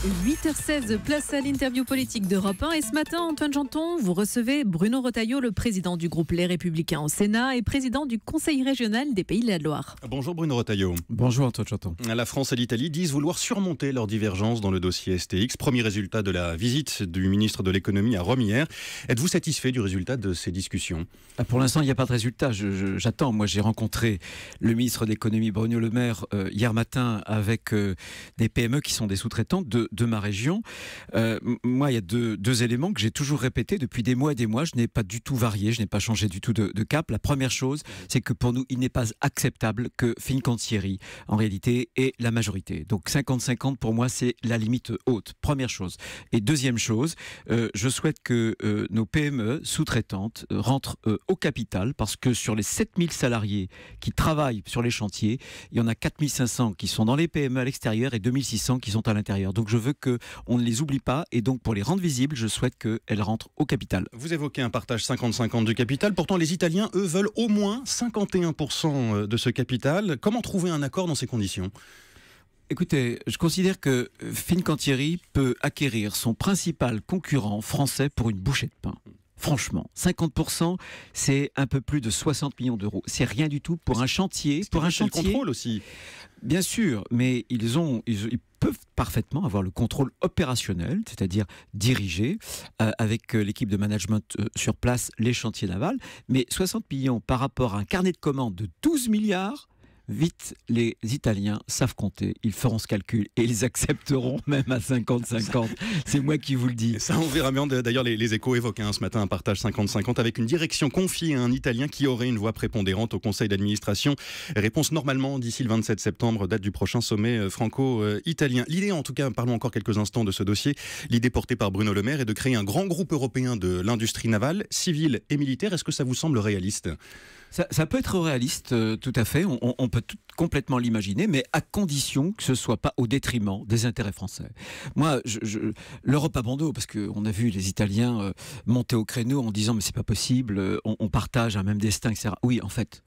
8h16, place à l'interview politique d'Europe 1. Et ce matin, Antoine Janton, vous recevez Bruno Retailleau, le président du groupe Les Républicains au Sénat et président du Conseil régional des Pays de la Loire. Bonjour Bruno Retailleau. Bonjour Antoine Janton. La France et l'Italie disent vouloir surmonter leurs divergences dans le dossier STX. Premier résultat de la visite du ministre de l'économie à Rome hier. Êtes-vous satisfait du résultat de ces discussions ? Pour l'instant, il n'y a pas de résultat. J'attends. Moi, j'ai rencontré le ministre de l'économie, Bruno Le Maire, hier matin avec des PME qui sont des sous-traitants de ma région. Moi, il y a deux éléments que j'ai toujours répétés depuis des mois et des mois. Je n'ai pas du tout varié, je n'ai pas changé du tout de cap. La première chose, c'est que pour nous, il n'est pas acceptable que Fincantieri, en réalité, ait la majorité. Donc 50-50, pour moi, c'est la limite haute. Première chose. Et deuxième chose, je souhaite que nos PME sous-traitantes rentrent au capital, parce que sur les 7000 salariés qui travaillent sur les chantiers, il y en a 4500 qui sont dans les PME à l'extérieur et 2600 qui sont à l'intérieur. Donc je veux qu'on ne les oublie pas, et donc pour les rendre visibles, je souhaite qu'elles rentrent au capital. Vous évoquez un partage 50-50 du capital, pourtant les Italiens, eux, veulent au moins 51% de ce capital. Comment trouver un accord dans ces conditions ? Écoutez, je considère que Fincantieri peut acquérir son principal concurrent français pour une bouchée de pain. Franchement, 50%, c'est un peu plus de 60 millions d'euros. C'est rien du tout pour un chantier. Pour un chantier, le contrôle aussi. Bien sûr, mais ils peuvent parfaitement avoir le contrôle opérationnel, c'est-à-dire diriger avec l'équipe de management sur place les chantiers navals. Mais 60 millions par rapport à un carnet de commandes de 12 milliards, vite, les Italiens savent compter. Ils feront ce calcul et ils accepteront même à 50-50. C'est moi qui vous le dis. Et ça, on verra bien. D'ailleurs, les Échos évoquent ce matin un partage 50-50 avec une direction confiée à un Italien qui aurait une voix prépondérante au conseil d'administration. Réponse normalement d'ici le 27 septembre, date du prochain sommet franco-italien. L'idée, en tout cas, parlons encore quelques instants de ce dossier, l'idée portée par Bruno Le Maire est de créer un grand groupe européen de l'industrie navale, civile et militaire. Est-ce que ça vous semble réaliste ? Ça peut être réaliste, tout à fait. On peut complètement l'imaginer, mais à condition que ce ne soit pas au détriment des intérêts français. Moi, l'Europe à bandeau, parce qu'on a vu les Italiens monter au créneau en disant mais c'est pas possible, on partage un même destin, etc. Oui, en fait.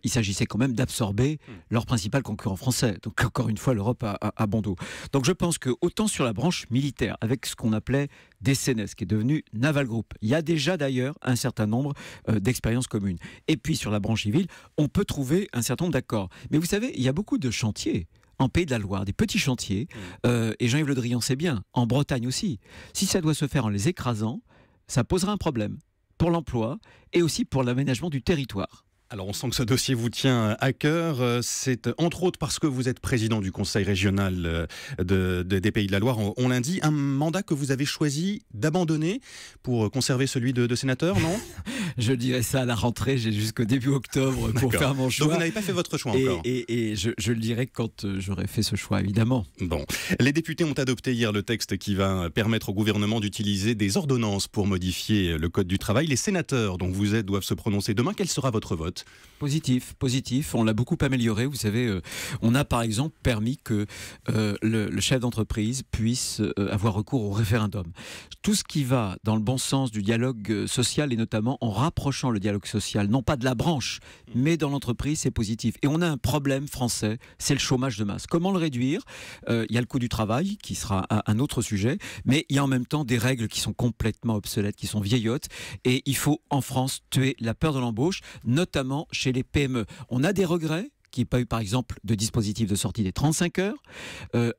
Il s'agissait quand même d'absorber leur principal concurrent français. Donc encore une fois, l'Europe à bon dos. Donc je pense que autant sur la branche militaire, avec ce qu'on appelait DCNS, qui est devenu Naval Group, il y a déjà d'ailleurs un certain nombre d'expériences communes. Et puis sur la branche civile, on peut trouver un certain nombre d'accords. Mais vous savez, il y a beaucoup de chantiers en Pays de la Loire, des petits chantiers, et Jean-Yves Le Drian sait bien, en Bretagne aussi. Si ça doit se faire en les écrasant, ça posera un problème pour l'emploi et aussi pour l'aménagement du territoire. Alors on sent que ce dossier vous tient à cœur, c'est entre autres parce que vous êtes président du conseil régional des Pays de la Loire, on l'indique, un mandat que vous avez choisi d'abandonner pour conserver celui de sénateur, non ? Je dirais ça à la rentrée, j'ai jusqu'au début octobre pour faire mon choix. Donc vous n'avez pas fait votre choix encore. Et je le dirai quand j'aurai fait ce choix, évidemment. Bon, les députés ont adopté hier le texte qui va permettre au gouvernement d'utiliser des ordonnances pour modifier le code du travail. Les sénateurs dont vous êtes doivent se prononcer demain. Quel sera votre vote ? Positif. On l'a beaucoup amélioré. Vous savez, on a par exemple permis que le chef d'entreprise puisse avoir recours au référendum. Tout ce qui va dans le bon sens du dialogue social, et notamment en rapprochant le dialogue social, non pas de la branche, mais dans l'entreprise, c'est positif. Et on a un problème français, c'est le chômage de masse. Comment le réduire ? Il y a le coût du travail, qui sera un autre sujet, mais il y a en même temps des règles qui sont complètement obsolètes, qui sont vieillottes, et il faut en France tuer la peur de l'embauche, notamment chez les PME. On a des regrets qu'il n'y ait pas eu par exemple de dispositif de sortie des 35 heures.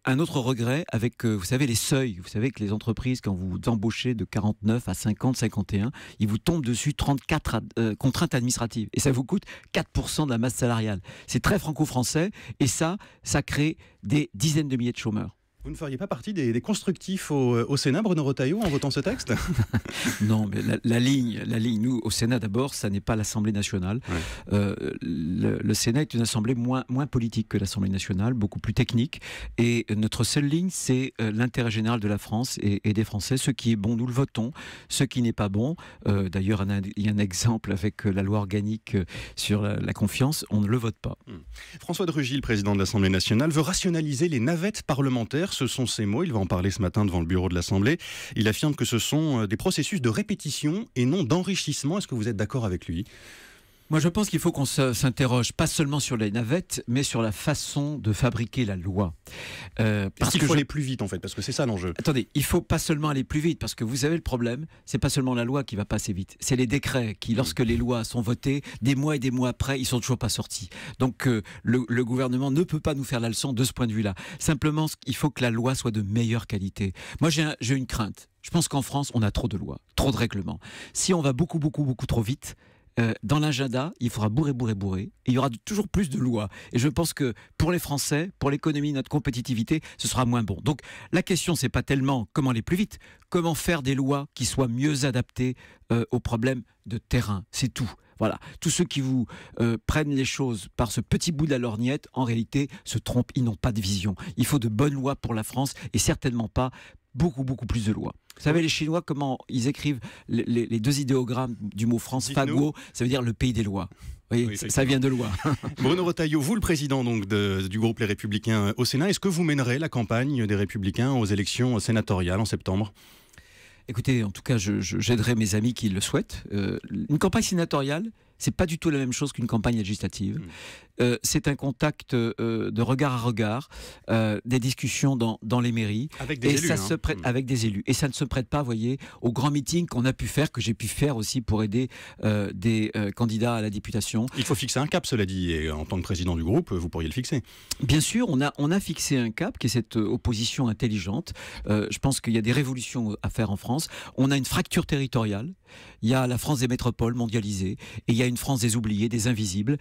Un autre regret avec, vous savez, les seuils. Vous savez que les entreprises, quand vous embauchez de 49 à 50, 51, ils vous tombent dessus 34 contraintes administratives. Et ça vous coûte 4% de la masse salariale. C'est très franco-français et ça crée des dizaines de milliers de chômeurs. Vous ne feriez pas partie des constructifs au Sénat, Bruno Retailleau, en votant ce texte ? Non, mais la ligne, nous, au Sénat d'abord, ça n'est pas l'Assemblée nationale. Ouais. Le Sénat est une assemblée moins politique que l'Assemblée nationale, beaucoup plus technique. Et notre seule ligne, c'est l'intérêt général de la France et des Français. Ce qui est bon, nous le votons. Ce qui n'est pas bon, d'ailleurs, il y a un exemple avec la loi organique sur la confiance, on ne le vote pas. François de Rugy, le président de l'Assemblée nationale, veut rationaliser les navettes parlementaires. Ce sont ses mots, il va en parler ce matin devant le bureau de l'Assemblée. Il affirme que ce sont des processus de répétition et non d'enrichissement. Est-ce que vous êtes d'accord avec lui ? Moi, je pense qu'il faut qu'on s'interroge pas seulement sur les navettes, mais sur la façon de fabriquer la loi. Parce qu'il faut aller plus vite, en fait, parce que c'est ça l'enjeu. Attendez, il faut pas seulement aller plus vite, parce que vous savez le problème, c'est pas seulement la loi qui va pas assez vite, c'est les décrets qui, lorsque les lois sont votées, des mois et des mois après, ils sont toujours pas sortis. Donc le gouvernement ne peut pas nous faire la leçon de ce point de vue-là. Simplement, il faut que la loi soit de meilleure qualité. Moi, j'ai une crainte. Je pense qu'en France, on a trop de lois, trop de règlements. Si on va beaucoup trop vite, dans l'agenda, il faudra bourrer, et il y aura toujours plus de lois. Et je pense que pour les Français, pour l'économie, notre compétitivité, ce sera moins bon. Donc la question, c'est pas tellement comment aller plus vite, comment faire des lois qui soient mieux adaptées aux problèmes de terrain. C'est tout. Voilà, tous ceux qui vous prennent les choses par ce petit bout de la lorgnette, en réalité, se trompent, ils n'ont pas de vision. Il faut de bonnes lois pour la France et certainement pas beaucoup plus de lois. Vous savez, les Chinois, comment ils écrivent les deux idéogrammes du mot France, Faguo, ça veut dire le pays des lois. Vous voyez, oui, ça vient de loi. Bruno Retailleau, vous le président donc, du groupe Les Républicains au Sénat, est-ce que vous mènerez la campagne des Républicains aux élections sénatoriales en septembre ? Écoutez, en tout cas, j'aiderai mes amis qui le souhaitent. Une campagne sénatoriale, c'est pas du tout la même chose qu'une campagne législative. C'est un contact de regard à regard, des discussions dans les mairies. Avec des élus. Avec des élus. Et ça ne se prête pas, vous voyez, aux grands meetings qu'on a pu faire, que j'ai pu faire aussi pour aider des candidats à la députation. Il faut fixer un cap, cela dit. Et en tant que président du groupe, vous pourriez le fixer. Bien sûr, on a fixé un cap, qui est cette opposition intelligente. Je pense qu'il y a des révolutions à faire en France. On a une fracture territoriale. Il y a la France des métropoles mondialisées. Et il y a une France des oubliés, des invisibles.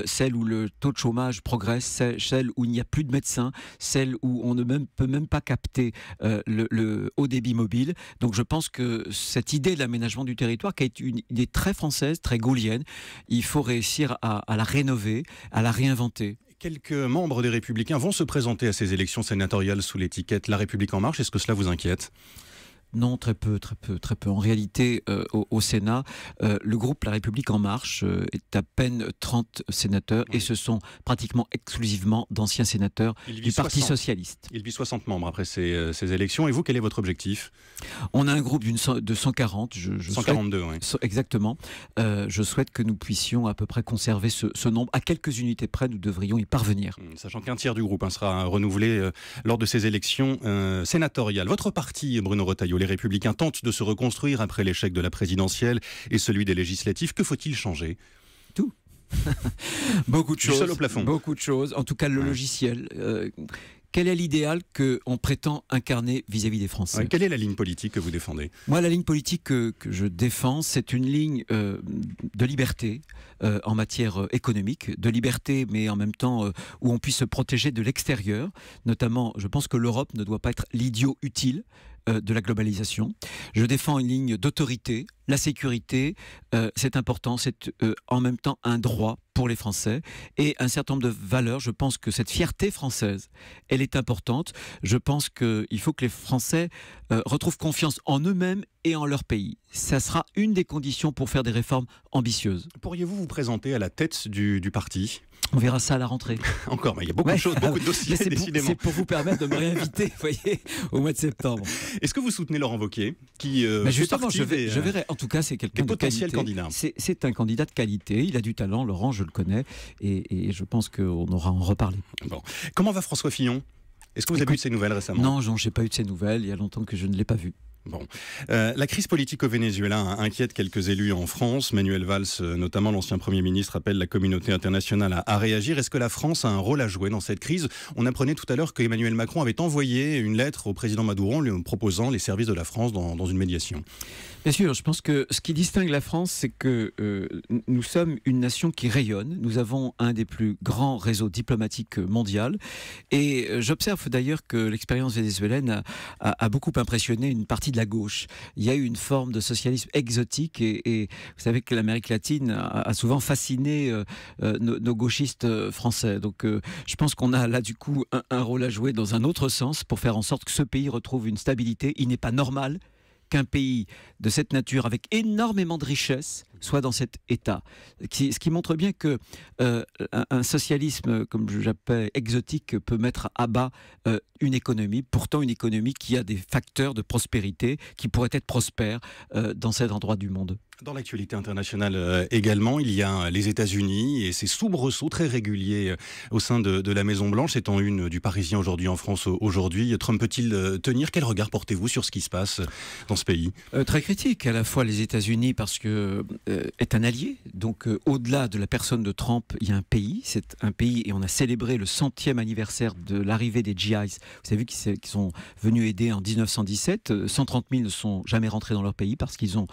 Celle où le taux de chômage progresse, celle où il n'y a plus de médecins, celle où on ne peut même pas capter le haut débit mobile. Donc je pense que cette idée de l'aménagement du territoire, qui est une idée très française, très gaullienne, il faut réussir à la rénover, à la réinventer. Quelques membres des Républicains vont se présenter à ces élections sénatoriales sous l'étiquette La République en marche. Est-ce que cela vous inquiète ? Non, très peu. En réalité, au Sénat, le groupe La République En Marche est à peine 30 sénateurs et ce sont pratiquement exclusivement d'anciens sénateurs du Parti Socialiste. Il vit 60 membres après ces élections. Et vous, quel est votre objectif ? On a un groupe de 140. 142, oui. Exactement. Je souhaite que nous puissions à peu près conserver ce nombre. À quelques unités près, nous devrions y parvenir. Sachant qu'un tiers du groupe sera renouvelé lors de ces élections sénatoriales. Votre parti, Bruno Retailleau, les Républicains tentent de se reconstruire après l'échec de la présidentielle et celui des législatives. Que faut-il changer ? Tout. Beaucoup de choses. Du sol au plafond. Beaucoup de choses. En tout cas, le logiciel. Quel est l'idéal qu'on prétend incarner vis-à-vis des Français ? Quelle est la ligne politique que vous défendez ? Moi, la ligne politique que je défends, c'est une ligne de liberté en matière économique, de liberté, mais en même temps où on puisse se protéger de l'extérieur. Notamment, je pense que l'Europe ne doit pas être l'idiot utile de la globalisation. Je défends une ligne d'autorité. La sécurité, c'est important, c'est en même temps un droit pour les Français et un certain nombre de valeurs. Je pense que cette fierté française, elle est importante. Je pense qu'il faut que les Français retrouvent confiance en eux-mêmes et en leur pays. Ça sera une des conditions pour faire des réformes ambitieuses. Pourriez-vous vous présenter à la tête du parti ? On verra ça à la rentrée. Encore, mais il y a beaucoup de choses, beaucoup de dossiers, décidément. C'est pour vous permettre de me réinviter, vous voyez, au mois de septembre. Est-ce que vous soutenez Laurent Wauquiez qui justement, je verrai. En tout cas, c'est quelqu'un de qualité. Candidat. C'est un candidat de qualité. Il a du talent, Laurent, je le connais, et je pense qu'on aura à en reparler. Bon. Comment va François Fillon ? Est-ce que vous avez eu de ses nouvelles récemment ? Non, je n'ai pas eu de ses nouvelles. Il y a longtemps que je ne l'ai pas vu. Bon. La crise politique au Venezuela inquiète quelques élus en France. Manuel Valls, notamment l'ancien Premier ministre, appelle la communauté internationale à réagir. Est-ce que la France a un rôle à jouer dans cette crise ? On apprenait tout à l'heure qu'Emmanuel Macron avait envoyé une lettre au président Maduro lui proposant les services de la France dans une médiation. Bien sûr, je pense que ce qui distingue la France, c'est que nous sommes une nation qui rayonne. Nous avons un des plus grands réseaux diplomatiques mondiaux. Et j'observe d'ailleurs que l'expérience vénézuélienne a beaucoup impressionné une partie de la gauche. Il y a eu une forme de socialisme exotique et vous savez que l'Amérique latine a souvent fasciné nos gauchistes français. Donc je pense qu'on a là du coup un rôle à jouer dans un autre sens pour faire en sorte que ce pays retrouve une stabilité. Il n'est pas normal qu'un pays de cette nature, avec énormément de richesses, soit dans cet état. Ce qui montre bien que un socialisme, comme j'appelle exotique, peut mettre à bas une économie, pourtant une économie qui a des facteurs de prospérité, qui pourrait être prospère dans cet endroit du monde. Dans l'actualité internationale également, il y a les États-Unis et ces soubresauts très réguliers au sein de la Maison-Blanche. C'est en une du Parisien aujourd'hui en France aujourd'hui. Trump peut-il tenir? Quel regard portez-vous sur ce qui se passe dans ce pays? Très critique. À la fois les États-Unis parce que est un allié. Donc au-delà de la personne de Trump, il y a un pays. C'est un pays et on a célébré le 100e anniversaire de l'arrivée des GIs. Vous savez qu'ils sont venus aider en 1917. 130 000 ne sont jamais rentrés dans leur pays parce qu'ils ont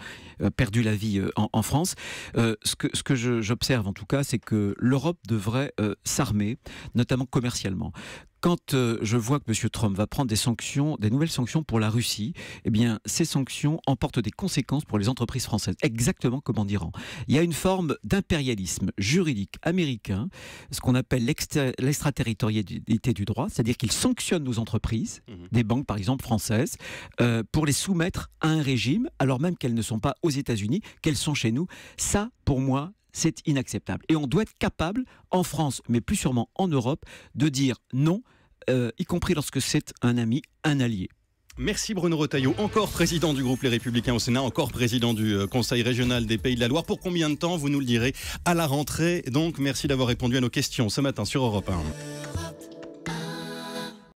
perdu la vie en France. Ce que j'observe en tout cas, c'est que l'Europe devrait s'armer, notamment commercialement. Quand je vois que M. Trump va prendre des nouvelles sanctions pour la Russie, eh bien, ces sanctions emportent des conséquences pour les entreprises françaises, exactement comme en Iran. Il y a une forme d'impérialisme juridique américain, ce qu'on appelle l'extraterritorialité du droit, c'est-à-dire qu'il sanctionne nos entreprises, des banques par exemple françaises, pour les soumettre à un régime, alors même qu'elles ne sont pas aux États-Unis, qu'elles sont chez nous. Ça, pour moi, c'est inacceptable. Et on doit être capable, en France, mais plus sûrement en Europe, de dire non, y compris lorsque c'est un ami, un allié. Merci Bruno Retailleau, encore président du groupe Les Républicains au Sénat, encore président du Conseil régional des Pays de la Loire. Pour combien de temps, vous nous le direz à la rentrée. Donc merci d'avoir répondu à nos questions ce matin sur Europe 1.